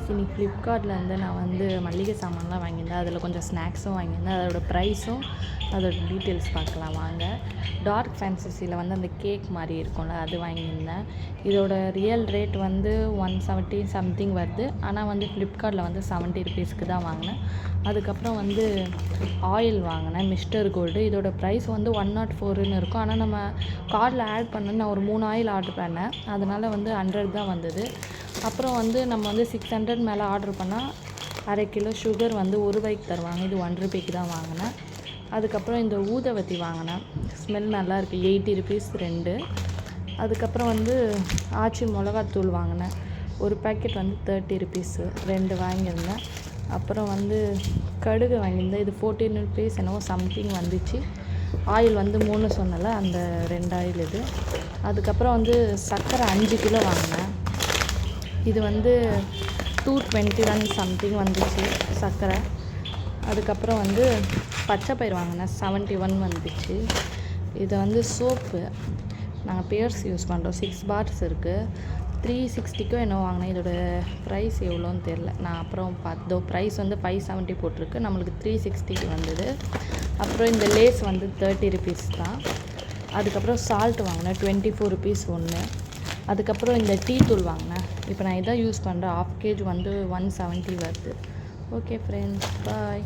Guys இன்னைக்கு ஃப்ளிப்கார்ட்லேருந்து நான் வந்து மளிகை சாமான்லாம் வாங்கியிருந்தேன். அதில் கொஞ்சம் ஸ்நாக்ஸும் வாங்கியிருந்தேன். அதோட ப்ரைஸும் அதோட டீட்டெயில்ஸ் பார்க்கலாம் வாங்க. டார்க் ஃபேன்டசியில் வந்து அந்த கேக் மாதிரி இருக்கும்ல, அது வாங்கியிருந்தேன். இதோட ரியல் ரேட் வந்து 170 சம்திங் வருது. ஆனால் வந்து ஃப்ளிப்கார்ட்டில் வந்து 70 ருபீஸ்க்கு தான் வாங்கினேன். அதுக்கப்புறம் வந்து ஆயில் வாங்கினேன், மிஸ்டர் கோல்டு. இதோட ப்ரைஸ் வந்து 104ன்னு இருக்கும். ஆனால் நம்ம கார்டில் ஆட் பண்ண நான் ஒரு 3 ஆயில் ஆர்டர் பண்ணேன். அதனால் வந்து 100 தான் வந்தது. அப்புறம் வந்து நம்ம வந்து 600 மேலே ஆர்டர் பண்ணால் அரை கிலோ சுகர் வந்து ₹1 தருவாங்க. இது ₹1 தான் வாங்கினேன். அதுக்கப்புறம் இந்த ஊதுவத்தி வாங்கினேன். ஸ்மெல் நல்லா இருக்குது. 80 ருபீஸ் 2. அதுக்கப்புறம் வந்து ஆச்சி மிளகாத்தூள் வாங்கினேன். ஒரு பேக்கெட் வந்து 30 ருபீஸு 2 வாங்கியிருந்தேன். அப்புறம் வந்து கடுகு வாங்கியிருந்தேன். இது 14 ருபீஸ் என்னவோ சம்திங் வந்துச்சு. ஆயில் வந்து 3 சொன்னல, அந்த 2 ஆயில் இது. அதுக்கப்புறம் வந்து சர்க்கரை 5 கிலோ வாங்கினேன். இது வந்து 221 சம்திங் வந்துச்சு சர்க்கரை. அதுக்கப்புறம் வந்து பச்சை பயிர் வாங்கினேன். 71 வந்துச்சு. இது வந்து சோப்பு நாங்கள் பேர்ஸ் யூஸ் பண்ணுறோம். 6 பார்ஸ் இருக்குது. 360க்கோ என்னவோ வாங்கினேன். இதோட ப்ரைஸ் எவ்வளோன்னு தெரில. நான் அப்புறம் பார்த்தோ ப்ரைஸ் வந்து 570 போட்டிருக்கு. நம்மளுக்கு 360க்கு வந்தது. அப்புறம் இந்த லேஸ் வந்து 30 ருபீஸ் தான். அதுக்கப்புறம் சால்ட் வாங்கினேன். 24 ருபீஸ் ஒன்று. அதுக்கப்புறம் இந்த டீ தூள் வாங்கினேன். இப்போ நான் இதான் யூஸ் பண்ணுறேன். ½ kg வந்து 170 வருது. ஓகே ஃப்ரெண்ட்ஸ், பாய்.